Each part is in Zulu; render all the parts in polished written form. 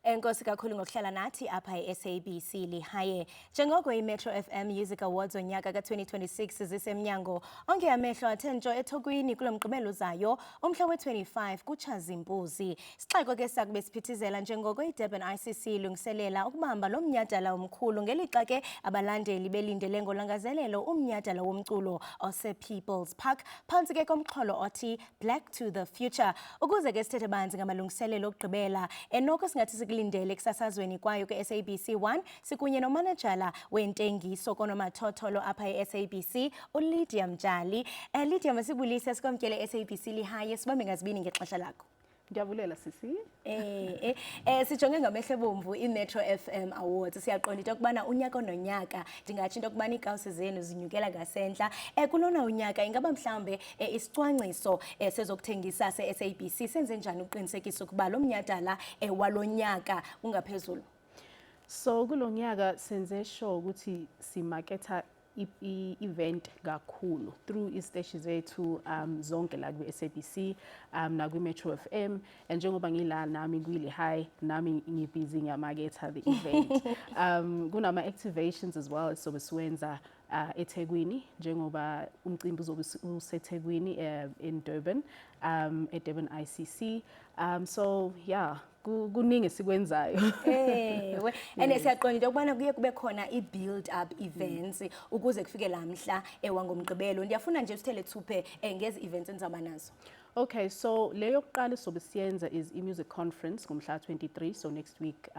Enkosi kakhulu ngokuhlala nathi apha e-SABC lihaye. Njengoko i-Metro FM Music Awards onyaka ka-2026 zisemnyango, onke amehlo athe ntsho ethokwini kulo mgqibelo uzayo umhla we-25 kuTshazimpuzi. Sixeko ke sakube siphithizela njengoko i-Durban ICC ilungiselela ukubamba lo mnyhadala omkhulu ngelixa ke abalandeli belindele ngolangazelelo umnyhadala womculo ose-People's Park phantsi ke komxholo othi Black to the Future. Ukuze ke sithethe banzi ngamalungiselelo okugqibela enoko singathi sikulindele kusasazweni kwayo ke-SABC 1 sikunye nomanejala wentengiso konomathotholo apha e-SABC uLydia Mtshali. Lydia, masibulise sikwamkele SABC lihaye sibambe ngazibini ngexesha lakho. Ndiyabulela sisi. Sijonge ngamehlo ebomvu i-Metro FM Awards. Siyaqonda into yokubana unyaka nonyaka ndingatsho into yokubana iikawusi zenu zinyukela ngasentla. Kulona unyaka ingaba mhlawumbe isicwangciso sezokuthengisa se-SABC senze njani ukuqinisekisa ukuba lo mnyhadala walonyaka ungaphezulu? So kulonyaka senze sure ukuthi simaketha i-event kakhulu through isiteshi zethu zonke la kwi-SABC nakwi-Metro FM, and njengoba ngila nami kwili-high nami ngibhizi ngiyamaketha the event. Kunama activations as well sobe siwenza eThekwini, njengoba umcimbi uzobe useThekwini in Durban, eDurban ICC. So yeah, kuningi sikwenzayo. And siyaqonda into yokubana kuye kube khona i-build up events ukuze kufike lamhla wangomgqibelo. Ndiyafuna nje sithele thuphe ngezi events enizaba nazo. Okay, so leyo kuqala sobe siyenza is i-music conference ngomhla 23, so next week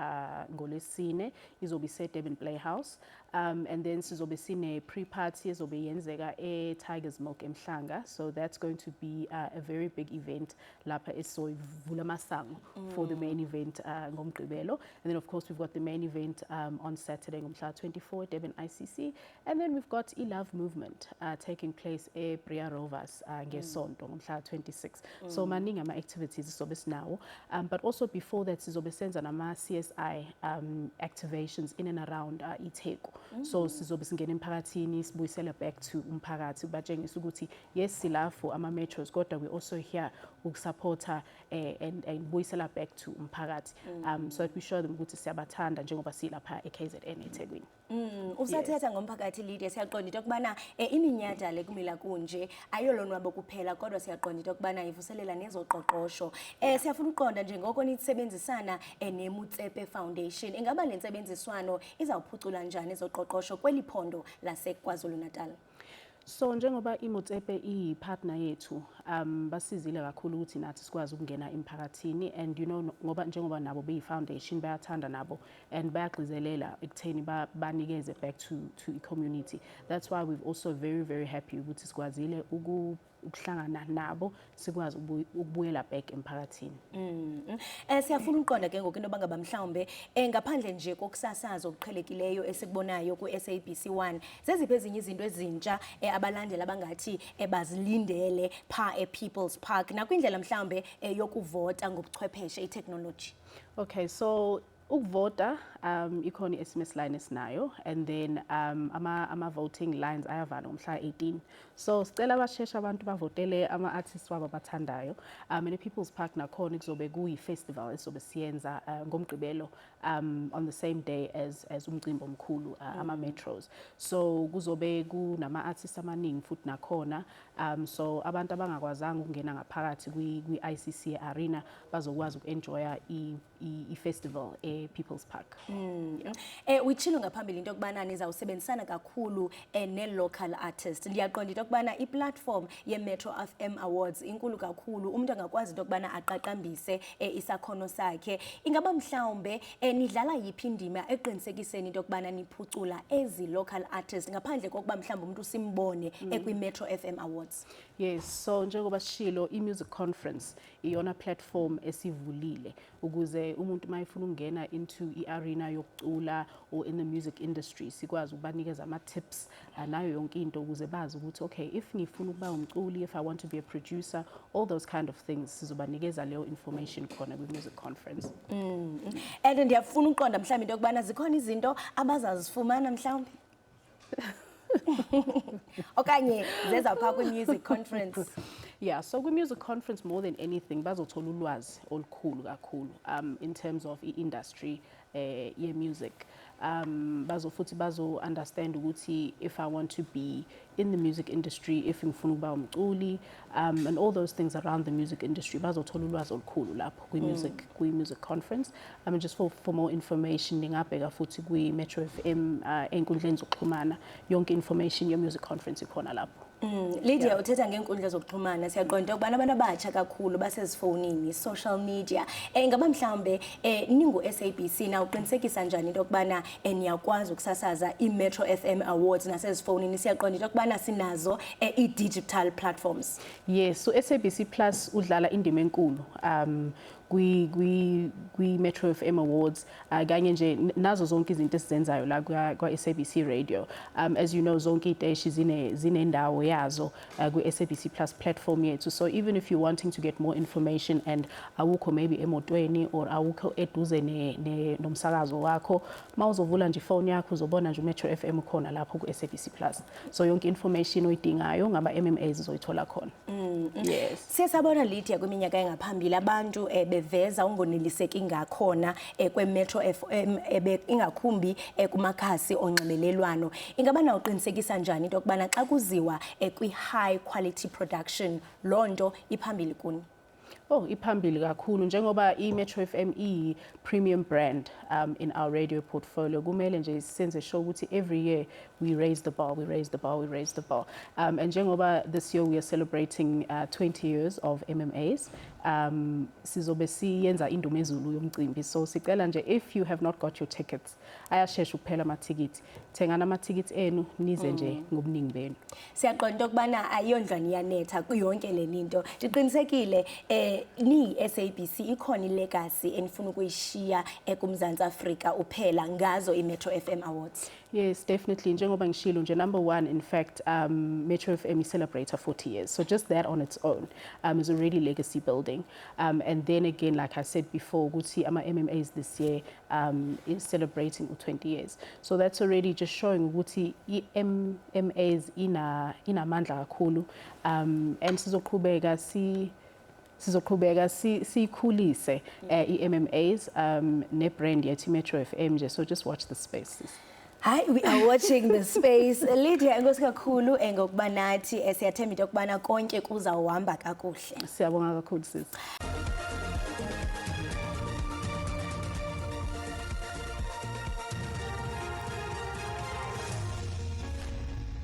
ngoLwesine izobe ise-Durban Playhouse, and then sizobe sine pre-party ezobe yenzeka e-Tigers Milk eMhlanga. So that's going to be a very big event lapha esizoyivula masango for the main event ngomgqibelo. And then of course we've got the main event on Saturday ngomhla 24 Durban ICC, and then we've got i-Love Movement taking place eBria Rovers ngesonto ngomhla 26. So maningi ama activities sobe sinawo, but also before that sizobe senza nama CSI activations in and around iTheku. So sizobe singena emphakathini sibuyisela back to umphakathi batshengisa ukuthi yes silafo ama metros kodwa we also here ukusupporta and buyisela back to umphakathi, so that we show them ukuthi siyabathanda njengoba silapha eKZN eThekwini. Usathetha ngomphakathi Lydia, siyaqonda into yokubana iminyhadala ekumila kunje ayolonwabo kuphela kodwa siyaqonda into yokubana ivuselela nezoqoqosho. Siyafuna uqonda njengoko nisebenzisana neMutsepe Foundation, ingaba le nsebenziswano izawuphucula njani ezoqoqosho kweli phondo laseKwaZulu Natal? So njengoba iMutsepe i-partner yethu basizile kakhulu ukuthi nathi sikwazi ukungena emphakathini, and you know ngoba njengoba nabo beyi-foundation bayathanda nabo and bayagcizelela ekutheni banikeze back to i-community. That's why we've also very happy ukuthi sikwazile ukuhlangana nabo sikwazi ukubuyela back emphakathini. Siyafuna uqonda ke ngoku into bangaba mhlawumbe ngaphandle nje kokusasaza okuqhelekileyo esikubonayo ku-SABC 1 zeziphi ezinye izinto ezintsha abalandeli abangathi bazilindele pha e-People's Park nakwindlela mhlawumbe yokuvota ngobuchwepheshe i-technology? Okay, so ukuvota ikhona i-SMS line esinayo, and then ama voting lines ayavala ngomhla 18. So sicela basheshe abantu bavotele ama-artists wabo abathandayo, and e-People's Park nakhona kuzobe kuyi-festival esobe siyenza ngomgqibelo on the same day as umcimbi omkhulu ama-metros. So kuzobe kunama-artists amaningi futhi nakhona, so abantu abangakwazanga ukungena ngaphakathi kwi-ICC arena bazokwazi uku-enjoya i-festival e-People's Park. Witshilo ngaphambili into yokubana nizawusebenzisana kakhulu ne-local artist. Ndiyaqonda into yokubana i-platform ye-Metro FM Awards inkulu kakhulu, umuntu angakwazi into yokubana aqaqambise isakhono sakhe. Ingaba mhlawumbe nidlala yiphi indima eqinisekiseni into yokubana niphucula ezi local artist ngaphandle kokuba mhlawumbe umuntu simbone kwi-Metro FM Awards? Yes, so njengoba sishilo i-music conference iyona platform esivulile ukuze umuntu mayifuna ukungena into i-arena yokucula or in the music industry sikwazi ukubanikeza ama-tips nayo yonke into ukuze bazi ukuthi okay, if ngifuna ukuba umculi, if I want to be a producer, all those kind of things sizobanikeza leyo information khona kwi-music conference. And ndiyafuna uqonda mhlawumbe into yokubana zikhona izinto abazazifumana mhlawumbe okanye zeza pha kwi-music conference? Yeah, so kwi-music conference more than anything bazothola ulwazi olukhulu kakhulu in terms of i-industry ye-music. Futhi bazo-understand ukuthi if I want to be in the music industry, if ngifuna ukuba umculi, and all those things around the music industry, bazothola ulwazi olukhulu lapho kwi-music conference. Just for more information, ningabheka futhi kwi-Metro FM ey'nkundleni zokuxhumana, yonke information ye-music conference ikhona lapho. Lydia, uthetha ngenkundla zokuxhumana siyaqonda ukubana abantu abatsha kakhulu basezifonini, social media. Ngaba mhlambe ningu-SABC na uqinisekisa njani into yokubana niyakwazi ukusasaza i-Metro FM Awards nasezifonini? Siyaqonda into yokubana sinazo i-digital platforms. Yes, so SABC Plus udlala indima enkulu kwi-Metro FM Awards kanye nje nazo zonke izinto esizenzayo la kwa-SABC Radio. As you know, zonke iy'teshi zinendawo yazo kwi-SABC Plus platform yethu. So even if you're wanting to get more information and awukho maybe emotweni or awukho eduze nomsakazo wakho, mawuzovula nje ifone yakho uzobona nje Metro FM khona lapho ku-SABC Plus. So yonke information oyidingayo ngama-MMAs uzoyithola khona. Yes. Siyasabona Lydia kwiminyaka engaphambili abantu beveza ungoneliseki ngakhona kwe-Metro FM ingakhumbi kumakhasi onxibelelwano. Ingaba na uqinisekisa njani into yokubana xa kuziwa kwi-high quality production loo nto iphambili kuni? Oh, iphambili kakhulu njengoba i-Metro FM premium brand in our radio portfolio. Kumele nje senze sure ukuthi every year we raise the bar, we raise the bar, we raise the bar. And njengoba this year we are celebrating 20 years of MMAs. Sizobe siyenza induma ezulu yomcimbi. So sicela nje if you have not got your tickets, ayashesha ukuphela ama-tickets. Thengana ama-tickets enu nize nje ngobuningi benu. Siyaqonda ukubana ayondlwane yanetha kuyonke le into. Ndiqinisekile ni-SABC ikhona ilegacy enifuna ukuyishiya kuMzantsi Afrika uphela ngazo i-Metro FM Awards. Yes, definitely. Njengoba ngishilo nje, number one, in fact, Metro FM is celebrating 40 years. So just that on its own is already legacy building. And then again, like I said before, Gucci ama MMAs this year is celebrating 20 years. So that's already just showing Gucci MMAs ina mandla kakhulu. And sizoqhubeka sikhulise i-MMAs ne-brand yethu Metro FM nje. So just watch the spaces. Hi, we are watching the space. Lydia, enkosi kakhulu ngokuba nathi siyathemba into yokubana konke kuzawuhamba kakuhle. Siyabonga kakhulu sis.